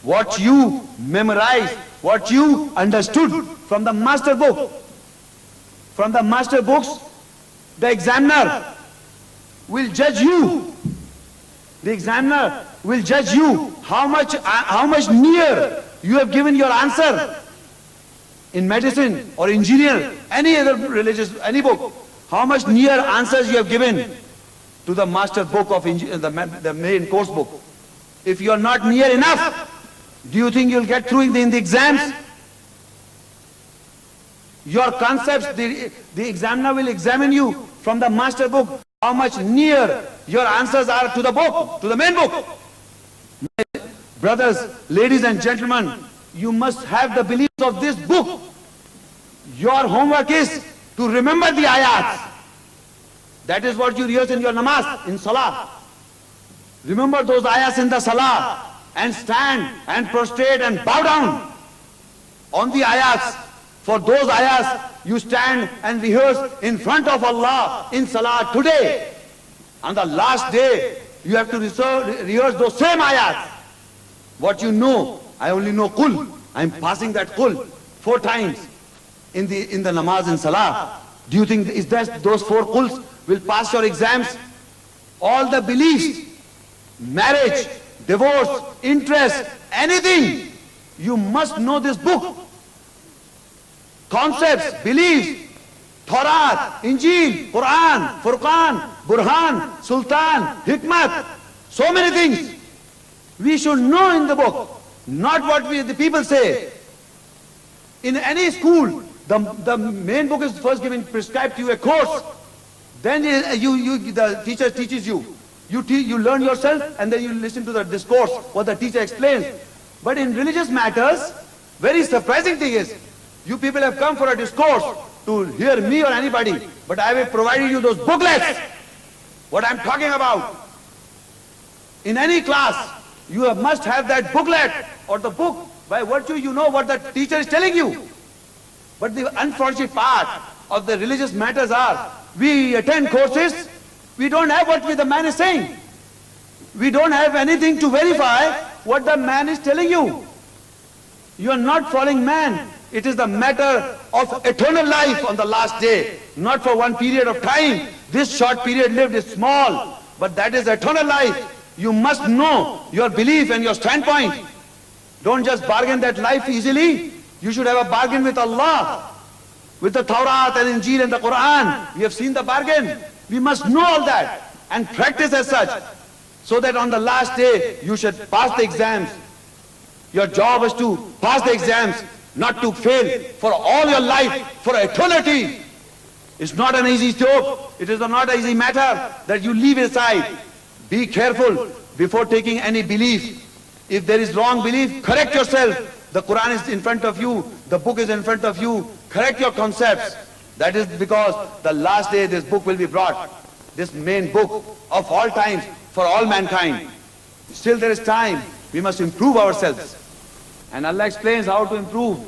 what you memorized, what you understood from the master book. From the master books, the examiner will judge you. The examiner will judge you how much near you have given your answer in medicine or engineer, any other religious, any book. How much near answers you have given to the master book of the main course book. If you are not near enough, do you think you'll get through in the exams? Your concepts, the examiner will examine you from the master book, how much near your answers are to the book, to the main book. My brothers, ladies and gentlemen, you must have the beliefs of this book. Your homework is to remember the ayats. That is what you rehearse in your namaz, in salah. Remember those ayats in the salah and stand and prostrate and bow down on the ayats. For those ayats, you stand and rehearse in front of Allah in salah today. On the last day, you have to rehearse those same ayats. What you know, I only know kul. I'm passing that kul 4 times in the namaz in salah. Do you think is that those 4 kuls will pass your exams? All the beliefs, marriage, divorce, interest, anything, you must know this book. Concepts, beliefs, Torah, Injil, Quran, Furqan, Burhan, Sultan, Hikmat, so many things. We should know in the book, not what the people say. In any school, the main book is first given, prescribed to you a course. Then the teacher teaches you. You learn yourself and then you listen to the discourse, what the teacher explains. But in religious matters, very surprising thing is, you people have come for a discourse to hear me or anybody, but I have provided you those booklets, what I'm talking about. In any class, you must have that booklet or the book, by virtue you know what the teacher is telling you. But the unfortunate part of the religious matters are, we attend courses, we don't have what the man is saying. We don't have anything to verify what the man is telling you. You are not following man. It is the matter of eternal life on the last day, not for one period of time. This short period lived is small, but that is eternal life. You must know your belief and your standpoint. Don't just bargain that life easily. You should have a bargain with Allah, with the Torah and Injil and the Quran. We have seen the bargain. We must know all that and practice as such, so that on the last day you should pass the exams. Your job is to pass the exams, not to fail for all your life, for eternity. It's not an easy job. It is not an easy matter that you leave aside. Be careful before taking any belief. If there is wrong belief, correct yourself. The Quran is in front of you, the book is in front of you. Correct your concepts. That is because the last day this book will be brought. This main book of all times for all mankind. Still there is time. We must improve ourselves. And Allah explains how to improve.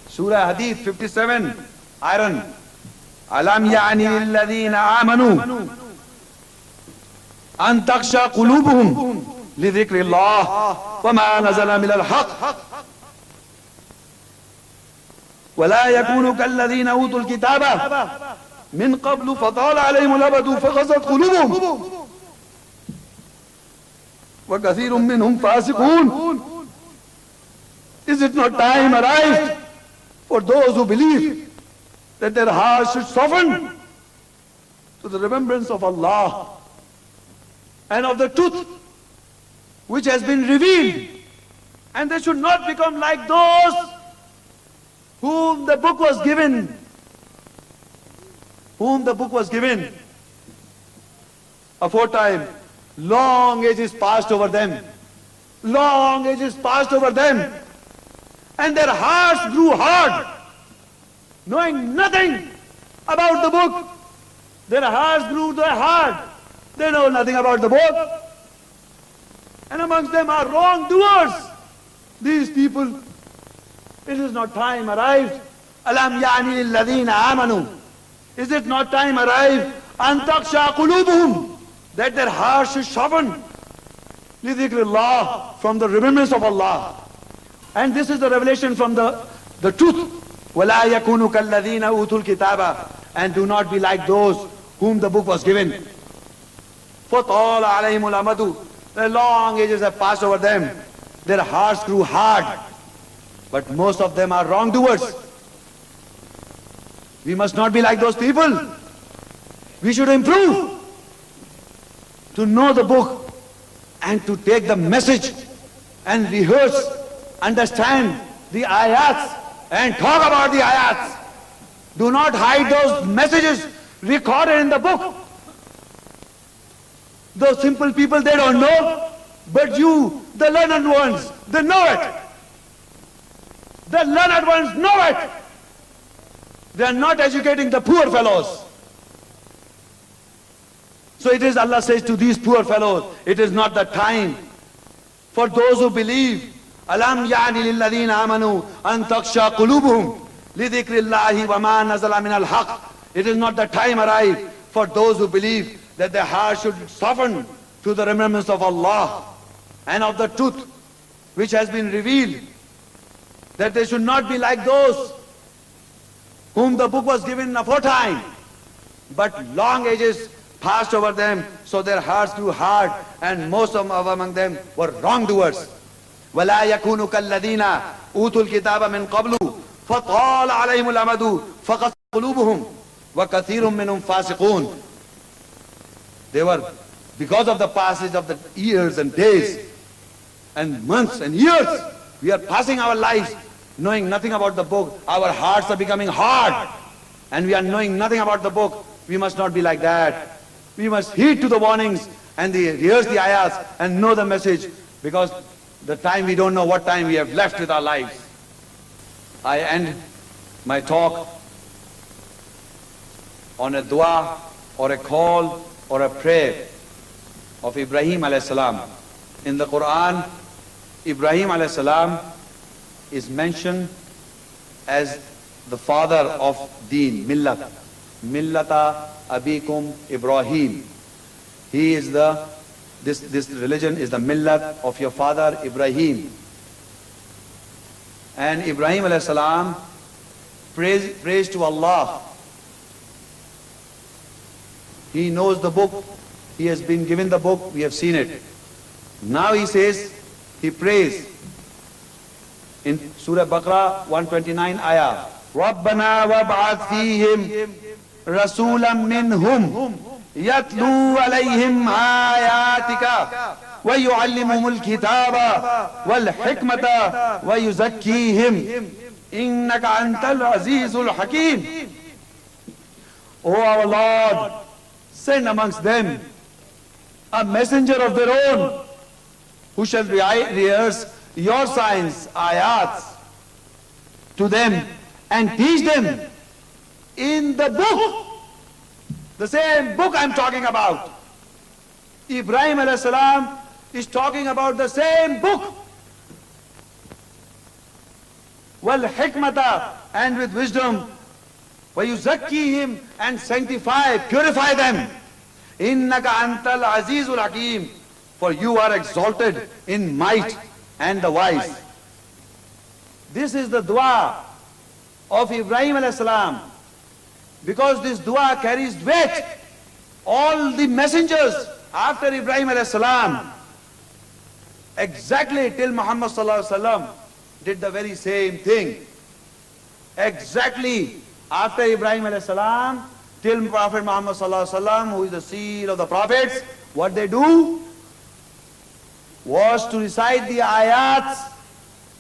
Surah Hadith 57, Iron. Alam ya'ni lilladhina amanu an taksha qulubuhum li dhikrillah wa ma nazala min al-haq wa la yakunu kalladhina utul kitaba min qablu fatala alayhim al-abadu faghasat qulubuhum wa kathirun minhum fasiqun. Is it not time arrived for those who believe that their hearts should soften to the remembrance of Allah and of the truth which has been revealed, and they should not become like those whom the book was given, aforetime. Long ages passed over them, and their hearts grew hard, knowing nothing about the book. Their hearts grew hard. They know nothing about the book. And amongst them are wrongdoers. These people, it is not time arrived. Alam ya'ni lilladhina amanu. Is it not time arrived? An taksha qulubuhum. That their hearts should soften. لِذِكْرِ اللَّهِ, from the remembrance of Allah. And this is the revelation from the truth. وَلَا يَكُونُ كَالَّذِينَ أُوتُوا الْكِتَابَ, and do not be like those whom the book was given. فَطَالَ عَلَيْهِمُ الْأَمَدُ, the long ages have passed over them. Their hearts grew hard. But most of them are wrongdoers. We must not be like those people. We should improve to know the book and to take the message and rehearse, understand the ayats and talk about the ayats. Do not hide those messages recorded in the book. Those simple people, they don't know, but you, the learned ones, they know it. The learned ones know it. They are not educating the poor fellows. So it is, Allah says to these poor fellows, it is not the time for those who believe. Alam ya'ni lilladhina amanu an taksha qulubuhum lidhikrillahi wa ma nazala min al-haq. It is not the time arrived for those who believe that their hearts should soften to the remembrance of Allah and of the truth which has been revealed. That they should not be like those whom the book was given aforetime, but long ages passed over them, so their hearts grew hard, and most of among them were wrongdoers. وَلَا يَكُونُ كَالَّذِينَ أُوتُوا الْكِتَابَ مِنْ قَبْلُ فَطَالَ عَلَيْهِمُ الْأَمَدُ فَقَسَتْ قُلُوبُهُمْ وَكَثِيرٌ مِّنْهُمْ فَاسِقُونَ. They were, because of the passage of the years and days and months and years, we are passing our lives knowing nothing about the book. Our hearts are becoming hard, and we are knowing nothing about the book. We must not be like that. We must heed to the warnings and rehearse the ayahs and know the message, because the time we don't know what time we have left with our lives. I end my talk on a dua or a call or a prayer of Ibrahim alayhi salam. In the Quran, Ibrahim alayhi salam is mentioned as the father of deen, millat. Millata abikum Ibrahim. He is this religion is the millat of your father Ibrahim. And Ibrahim alayhi salam prays to Allah. He knows the book. He has been given the book. We have seen it. Now he says, he prays in Surah Al-Baqara 129 ayah. رَبَّنَا وَابْعَثْ فِيهِمْ رَسُولًا مِّنْهُمْ يَتْلُو عَلَيْهِمْ آيَاتِكَ وَيُعَلِّمُهُمُ الْكِتَابَ وَالْحِكْمَةَ وَيُزَكِّيهِمْ إِنَّكَ أَنْتَ الْعَزِيزُ الْحَكِيمُ. O our Lord, send amongst them a messenger of their own who shall rehearse your signs, ayats, to them and teach them in the book, the same book I'm talking about. Ibrahim alayhi salam is talking about the same book. Wal hikmata, and with wisdom. وَيُزَكِّيهِمْ, and sanctify, purify them. إِنَّكَ أَنْتَ الْعَزِيزُ الْحَكِيمُ, for you are exalted in might and the wise. This is the dua of Ibrahim alayhi salam, because this dua carries weight. All the messengers after Ibrahim alayhi salam, exactly till Muhammad sallallahu alaihi wasallam, did the very same thing. Exactly after Ibrahim alayhi salam, till Prophet Muhammad sallallahu alaihi wasallam, who is the seal of the prophets, what they do was to recite the ayats.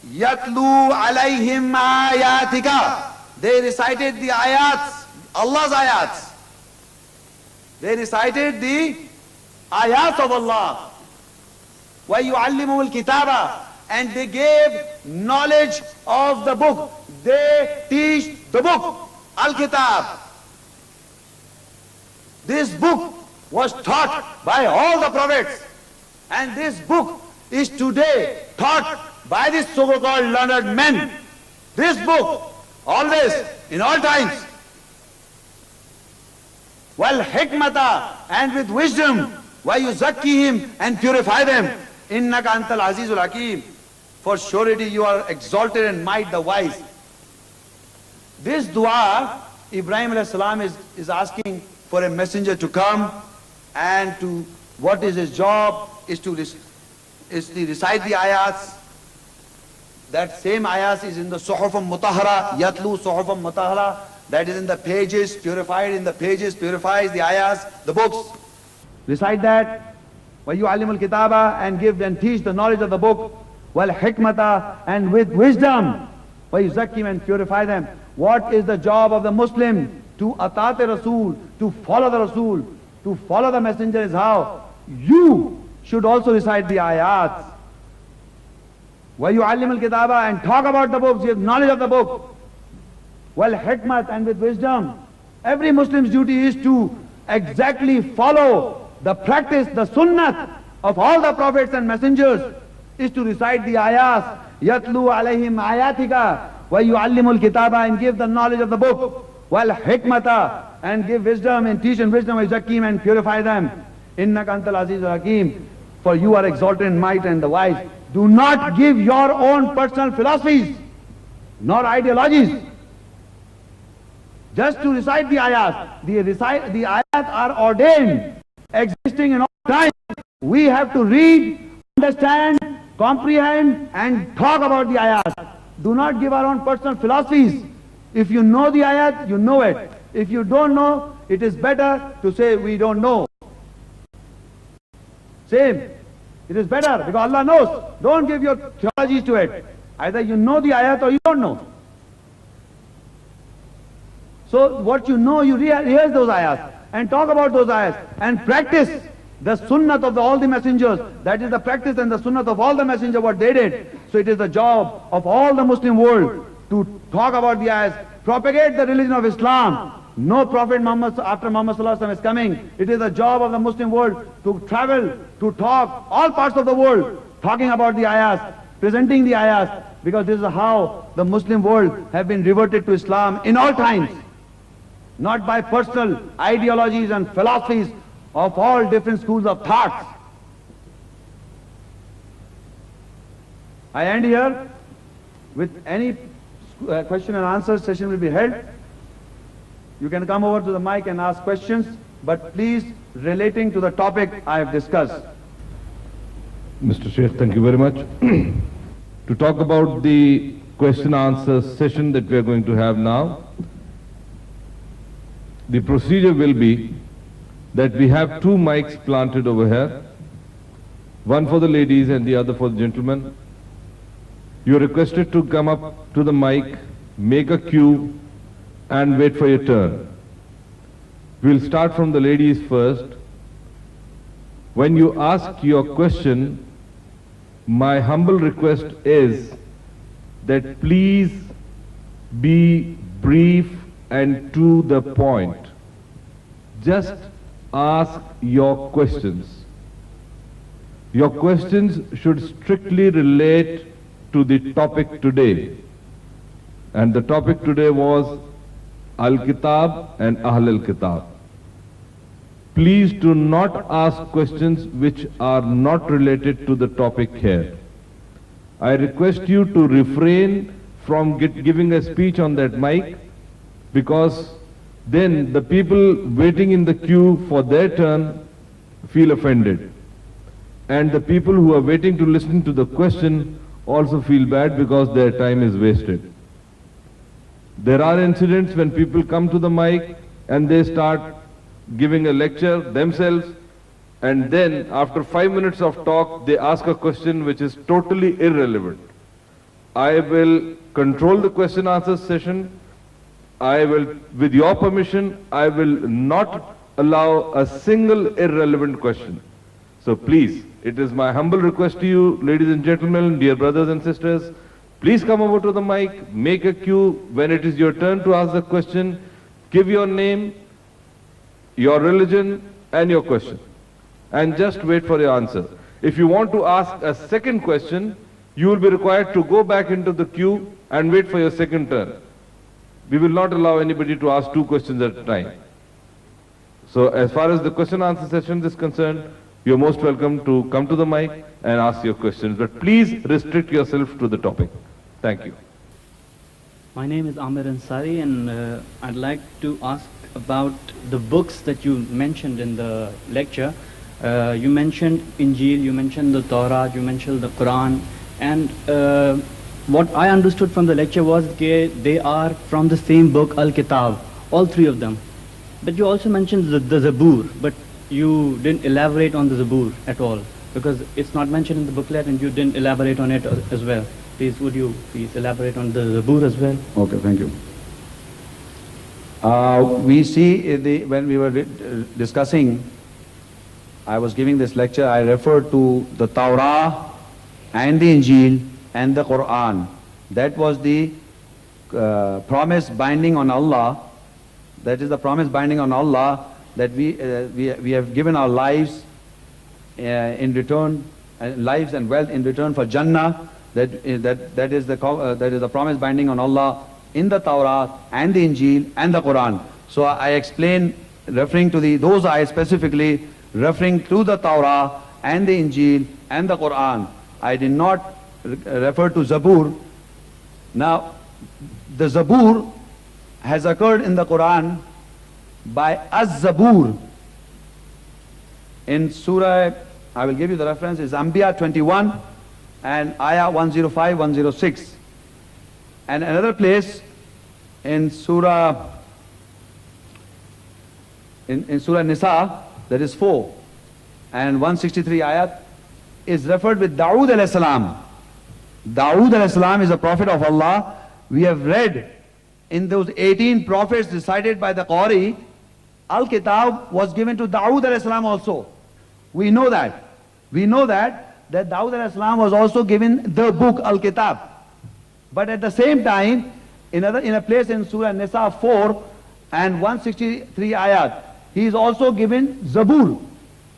Yatlu alayhim ayatika. They recited the ayats, Allah's ayats. They recited the ayats of Allah. Wa yu'allimuhul kitaba, and they gave knowledge of the book. They teach the book, Al-Kitab. This book was taught by all the prophets, and this book is today taught by these so-called learned men. This book, always, in all times. Wal hikmata, and with wisdom. Wa yuzakkihim, and purify them. Innaka antal azizul hakim. For surety you are exalted in might, the wise. This dua, Ibrahim alayhi salam is asking for a messenger to come and to, what is his job, is to recite the ayats. That same ayats is in the Suhufam Mutahara, Yatlu Suhufam Mutahara, that is in the pages, purified in the pages, purifies the ayats, the books. Recite that. وَيُعَلِّمُ الْكِتَابَ and give and teach the knowledge of the book. وَالْحِكْمَةَ and with wisdom. وَيُزَكِّمْ and purify them. What is the job of the Muslim? To atat Rasul, to follow the Rasul, to follow the messenger is how? You should also recite the ayats. وَيُعَلِّمُ الْكِتَابَ and talk about the books, give knowledge of the book. وَالْحِكْمَةَ and with wisdom. Every Muslim's duty is to exactly follow the practice, the sunnah of all the prophets and messengers, is to recite the ayahs. يَتْلُو عَلَيْهِمْ آيَاتِكَ وَيُعَلِّمُ الْكِتَابَ and give the knowledge of the book. وَالْحِكْمَةَ and give wisdom and teach and wisdom, وَيُزَكِّيهِمْ and purify them. إِنَّكَ أَنْتَ الْعَزِيزُ الْحَكِيمُ for you are exalted in might and the wise. Do not give your own personal philosophies, nor ideologies. Just to recite the ayat. The ayat are ordained, existing in all time. We have to read, understand, comprehend, and talk about the ayat. Do not give our own personal philosophies. If you know the ayat, you know it. If you don't know, it is better to say we don't know. Same. It is better because Allah knows. Don't give your theologies to it. Either you know the ayat or you don't know. So what you know, you rehearse those ayats and talk about those ayats and practice the sunnah of all the messengers. That is the practice and the sunnah of all the messengers, what they did. So it is the job of all the Muslim world to talk about the ayats, propagate the religion of Islam. No Prophet Muhammad after Muhammad Sallallahu Alaihi Wasallam is coming. It is the job of the Muslim world to travel, to talk, all parts of the world, talking about the ayahs, presenting the ayahs, because this is how the Muslim world have been reverted to Islam in all times. Not by personal ideologies and philosophies of all different schools of thoughts. I end here with any question and answer session will be held. You can come over to the mic and ask questions, but please relating to the topic I have discussed. Mr. Shaikh, thank you very much. To talk about the question answer session that we are going to have now, the procedure will be that we have two mics planted over here, one for the ladies and the other for the gentlemen. You are requested to come up to the mic, make a queue, and wait for your turn. We'll start from the ladies first. When you ask your question, my humble request is that please be brief and to the point. Just ask your questions. Your questions should strictly relate to the topic today. And the topic today was Al-Kitab and Ahl al-Kitab. Please do not ask questions which are not related to the topic here. I request you to refrain from giving a speech on that mic, because then the people waiting in the queue for their turn feel offended. And the people who are waiting to listen to the question also feel bad because their time is wasted. There are incidents when people come to the mic and they start giving a lecture themselves, and then after 5 minutes of talk they ask a question which is totally irrelevant. I will control the question answer session. I will, with your permission, I will not allow a single irrelevant question. So please, it is my humble request to you, ladies and gentlemen, dear brothers and sisters, please come over to the mic, make a queue. When it is your turn to ask the question, give your name, your religion, and your question. And just wait for your answer. If you want to ask a second question, you will be required to go back into the queue and wait for your second turn. We will not allow anybody to ask two questions at a time. So as far as the question answer session is concerned, you're most welcome to come to the mic and ask your questions. But please restrict yourself to the topic. Thank you. My name is Amir Ansari, and I'd like to ask about the books that you mentioned in the lecture. You mentioned Injil, you mentioned the Torah, you mentioned the Quran, and what I understood from the lecture was that they are from the same book, Al-Kitab, all three of them. But you also mentioned the Zabur, but you didn't elaborate on the Zabur at all, because it's not mentioned in the booklet and you didn't elaborate on it as well. Please, would you please elaborate on the Zabur as well? Okay, thank you. We see when we were discussing, I was giving this lecture, I referred to the Torah and the Injil and the Quran. That was the promise binding on Allah. That is the promise binding on Allah that we have given our lives in return, lives and wealth in return for Jannah. That is the promise binding on Allah in the Torah and the Injil and the Quran. So I explain, referring to those ayahs specifically, referring to the Torah and the Injil and the Quran. I did not refer to Zabur. Now, the Zabur has occurred in the Quran by Az-Zabur. In Surah, I will give you the reference, is Anbiya 21 and Ayah 105, 106. And another place in Surah Nisa, that is 4 and 163 ayat, is referred with Dawood alayhi salam. Dawood alayhi salam is a prophet of Allah. We have read in those 18 prophets recited by the Qari, Al-Kitab was given to Dawood alayhi salam also. We know that. We know that Dawood alayhi salam was also given the book Al-Kitab. But at the same time, in a place in Surah Nisa 4 and 163 ayat, he is also given Zabur.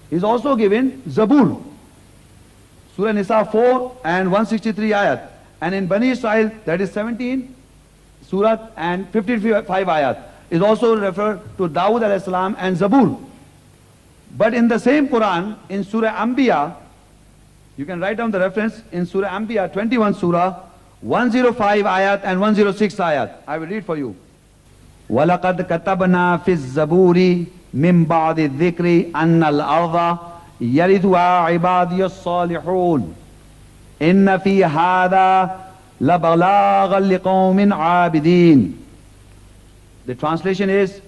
He is also given Zabur. Surah Nisa 4 and 163 ayat. And in Bani Israel, that is 17 surah and 55 ayat, is also referred to Dawood alayhi salam and Zabur. But in the same Quran, in Surah Anbiya, you can write down the reference, in Surah Anbiya, 21 surah, 105 ayat and 106 ayat. I will read for you. وَلَقَدْ كَتَبْنَا فِي الزَّبُورِ مِنْ بَعْدِ الذِّكْرِ أَنَّ الْأَرْضَ يَرِثُهَا عِبَادِيَ الصَّالِحُونَ إِنَّ فِي هَذَا لَبَلَاغًا لِقَوْمٍ عَابِدِينَ. The translation is,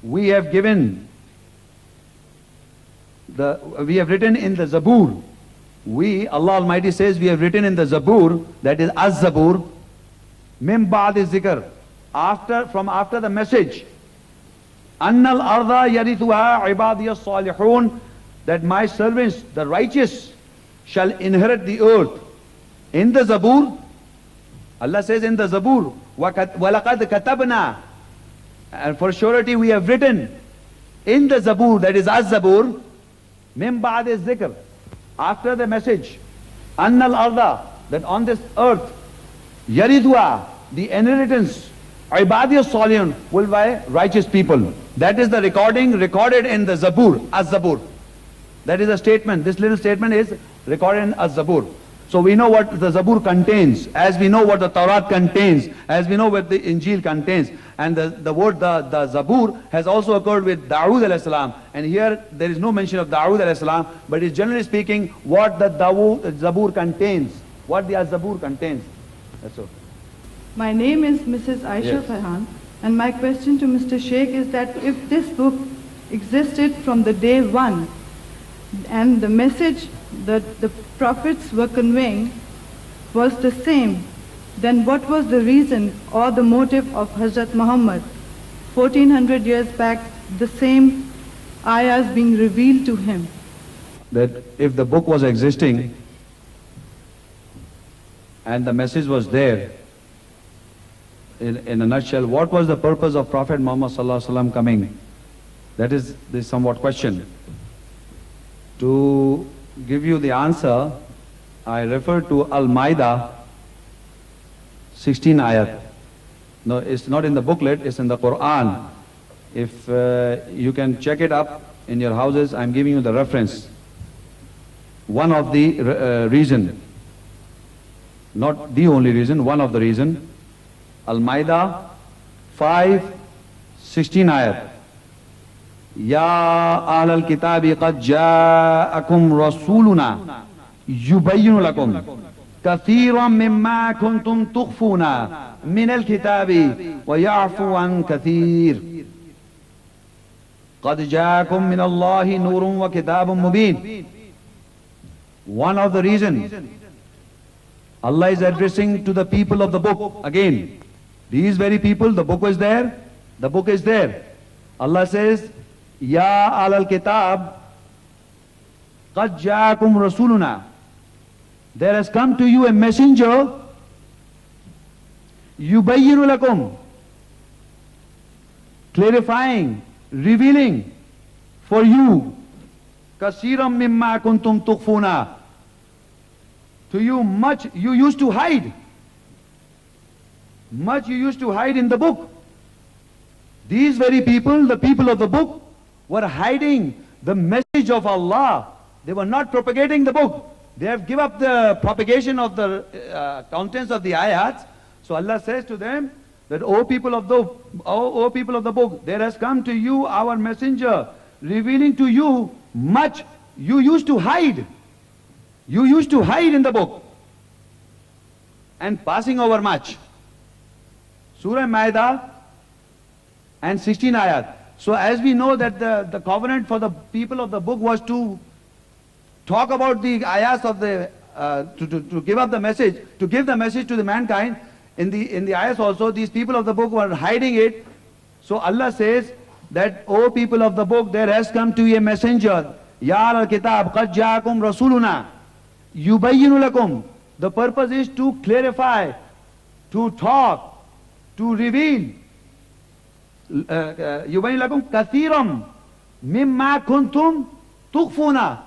we have written in the Zabur. Allah Almighty says, we have written in the Zabur, that is Az-Zabur, Mim Ba'd Zikr, from after the message, Annal Arda Yarithuha Ibadiyya Salihun, that my servants, the righteous, shall inherit the earth. In the Zabur, Allah says in the Zabur, وَلَقَدْ كَتَبْنَا, and for surety we have written in the Zabur, that is Az-Zabur, Mim Ba'd Zikr, after the message, Annal Arda, that on this earth, Yaridwa, the inheritance, Ibadiyya Salihun, will by righteous people. That is the recorded in the Zabur, Az-Zabur. That is a statement. This little statement is recorded in Az-Zabur. So we know what the Zabur contains, as we know what the Torah contains, as we know what the Injil contains. And the word, the Zabur, has also occurred with Dawood alayhi salam. And here there is no mention of Dawood alayhi salam, but it's generally speaking what the Zabur contains, what the Zabur contains. That's all. My name is Mrs. Aisha Yes. Farhan, and my question to Mr. Shaikh is that if this book existed from the day one, and the message that the prophets were conveying was the same, then what was the reason or the motive of Hazrat Muhammad, 1400 years back, the same ayahs being revealed to him? That if the book was existing and the message was there, in a nutshell, what was the purpose of Prophet Muhammad sallallahu alaihi wasallam coming? That is the somewhat question. To give you the answer, I refer to Al-Maida 16 ayat. No, it's not in the booklet, it's in the Quran. If you can check it up in your houses, I'm giving you the reference. one of the reason, not the only reason, one of the reason. Al-Maida 5:16 ayat. Ya ahlal kitabi qad ja'akum rasuluna yubayyinu lakum kathiran mimma kuntum tukhfuna min al-kitabi wa ya'fu an kathir. Qad ja'akum min Allahi nurun wa kitabun mubin. One of the reasons Allah is addressing to the people of the book again. These very people, the book was there, the book is there. Allah says, Ya alal kitab, qad ja'akum rasuluna. There has come to you a messenger, yubayyinu lakum, clarifying, revealing for you, kasiram mimma kuntum tukhfuna. To you much you used to hide. Much you used to hide in the book. These very people, the people of the book, were hiding the message of Allah. They were not propagating the book. They have given up the propagation of the contents of the ayats. So Allah says to them that, O people of the book, there has come to you our messenger, revealing to you much you used to hide. You used to hide in the book and passing over much. Surah Maida and 16 ayat. So as we know that the covenant for the people of the book was to talk about the ayahs of the, to give up the message, to give the message to the mankind. In the ayahs also, these people of the book were hiding it. So Allah says that, O people of the book, there has come to you a messenger. Ya al-kitab, qad ja'akum rasuluna, yubayyinu lakum. The purpose is to clarify, to talk, to reveal. Yubayyinu lakum kathiram mimma kuntum tukhfuna.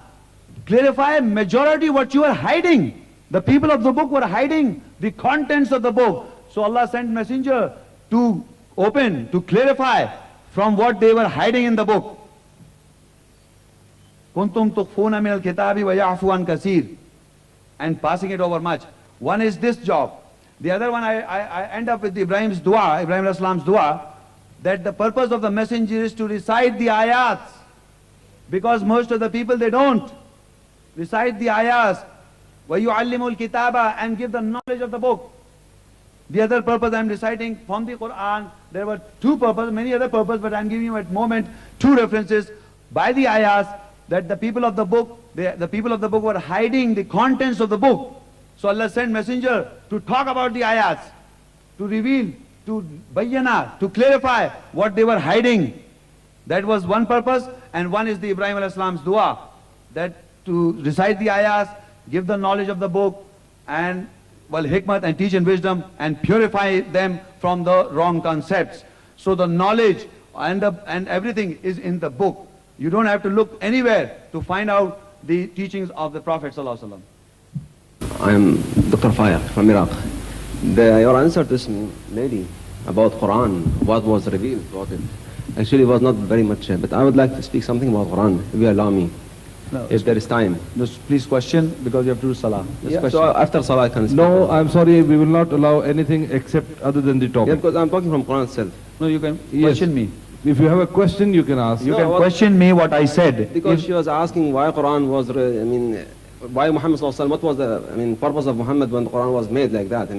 Clarify majority what you are hiding. The people of the book were hiding the contents of the book. So Allah sent messenger to open, to clarify from what they were hiding in the book. Kuntum tukhfuna min al-kitabi wa ya'fu an kaseer. And passing it over much. One is this job. The other one, I end up with Ibrahim's dua, Ibrahim al-Islam's dua, that the purpose of the messenger is to recite the ayats. Because most of the people, they don't recite the ayats. وَيُعَلِّمُ الْكِتَابَ, and give the knowledge of the book. The other purpose I'm reciting from the Quran, there were two purposes, many other purposes, but I'm giving you at the moment two references by the ayahs that the people of the book, the people of the book were hiding the contents of the book. So Allah sent messenger to talk about the ayahs, to reveal, to bayyana, to clarify what they were hiding. That was one purpose, and one is the Ibrahim al-Islam's dua, that to recite the ayahs, give the knowledge of the book, and hikmat, and teach in wisdom, and purify them from the wrong concepts. So the knowledge and everything is in the book. You don't have to look anywhere to find out the teachings of the Prophet ﷺ. I am Dr. Fire from Iraq. Your answer to this lady about Quran, what was revealed about it, actually was not very much, but I would like to speak something about Quran, if you allow me. No, if there is time. Just please question, because you have to do salah. Yeah, so after salah I can speak. No, I'm sorry, we will not allow anything except other than the topic. Yeah, because I'm talking from Quran itself. No, you can question me. If you have a question, you can ask. You can question me what I said. Because she was asking why Quran was, why Muhammad ﷺ, what was the, purpose of Muhammad when the Quran was made like that,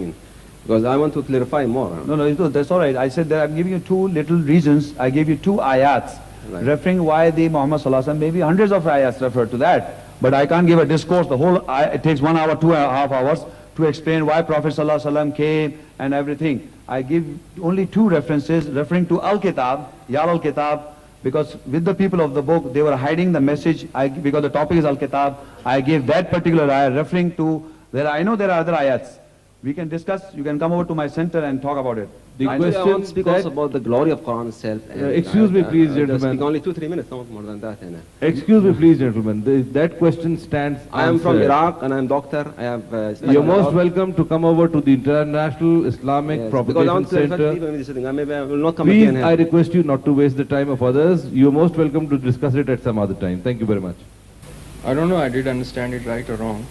because I want to clarify more. No, that's all right. I said that I'm giving you two little reasons. I gave you two ayats, referring why the Muhammad ﷺ, maybe hundreds of ayats refer to that. But I can't give a discourse, it takes 1 hour, 2.5 hours to explain why Prophet ﷺ came and everything. I give only two references referring to Al-Kitab, Ya Al-Kitab, because with the people of the book, they were hiding the message. Because the topic is Al-Kitab, I gave that particular ayat referring to, I know there are other ayats. We can discuss, you can come over to my center and talk about it. The I want to speak also about the glory of Quran itself. Excuse me please, gentlemen. Speak only 2-3 minutes, not more than that. Excuse me please, gentlemen. That question stands I am from Iraq and I am doctor. I have You're most welcome to come over to the International Islamic Propagation Center. I will not come Please, again. I request you not to waste the time of others. You're most welcome to discuss it at some other time. Thank you very much. I don't know I did understand it right or wrong,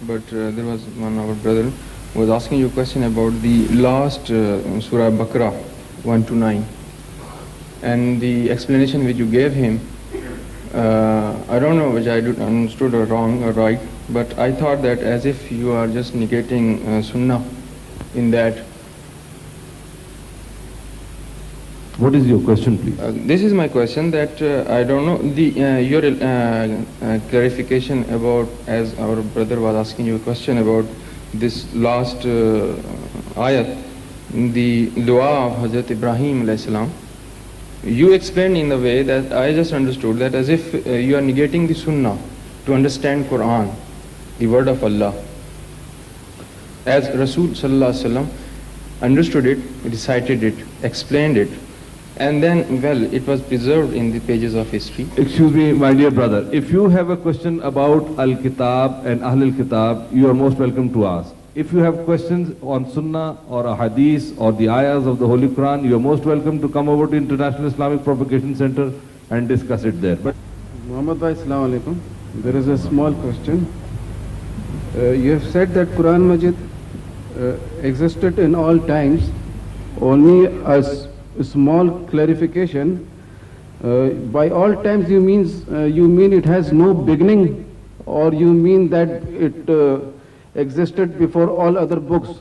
but there was one our brother was asking you a question about the last Surah Al-Baqara 1 to 9, and the explanation which you gave him. I don't know which I understood or wrong or right, but I thought that as if you are just negating Sunnah in that. What is your question, please? This is my question, that I don't know your clarification about, as our brother was asking you a question about this last ayat, the dua of Hazrat Ibrahim alayhi salam. You explained in the way that I just understood that as if you are negating the Sunnah to understand Quran, the word of Allah, as Rasul sallallahu alaihi wasallam understood it, recited it, explained it, and then, well, it was preserved in the pages of history. Excuse me, my dear brother. If you have a question about Al-Kitab and Ahlul Kitab, you are most welcome to ask. If you have questions on Sunnah or a Hadith or the ayahs of the Holy Quran, you are most welcome to come over to International Islamic Propagation Center and discuss it there. But Muhammad, assalamu alaikum. There is a small question. You have said that Quran Majid existed in all times. Only as a small clarification. By all times you mean it has no beginning, or you mean that it existed before all other books?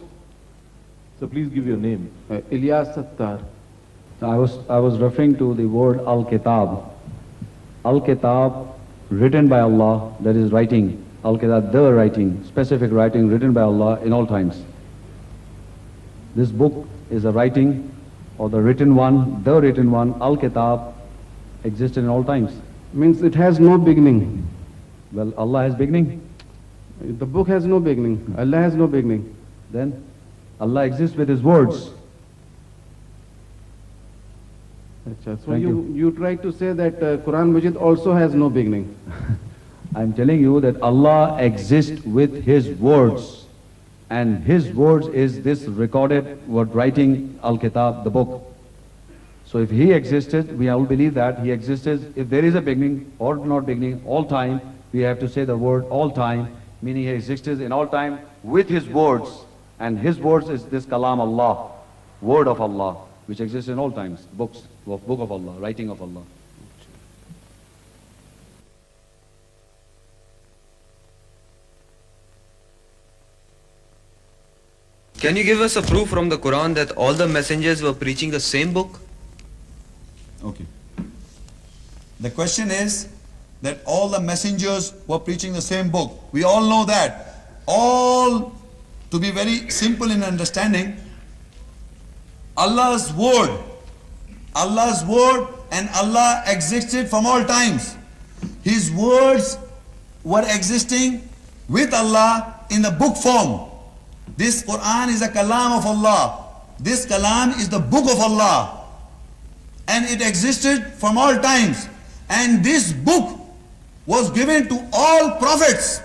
so please give your name. Ilyas Sattar. I was referring to the word Al-Kitab. Al-Kitab, written by Allah, that is writing. Al-Kitab, the writing, specific writing written by Allah in all times. This book is a writing, or the written one, Al-Kitab, existed in all times. Means it has no beginning. Well, Allah has beginning. The book has no beginning. Allah has no beginning. Then Allah exists with His words. So Thank you try to say that Quran Majid also has no beginning. I'm telling you that Allah exists with His words. And His words is this recorded word writing, Al-Kitab, the book. So if He existed, we all believe that He existed. If there is a beginning or not beginning, all time, we have to say the word all time, meaning He existed in all time with His words. And His words is this Kalam Allah, word of Allah, which exists in all times, book of Allah, writing of Allah. Can you give us a proof from the Quran that all the messengers were preaching the same book? Okay. The question is that all the messengers were preaching the same book. We all know that. All, to be very simple in understanding, Allah's word and Allah existed from all times. His words were existing with Allah in the book form. This Quran is a kalam of Allah. This kalam is the book of Allah. And it existed from all times. And this book was given to all prophets.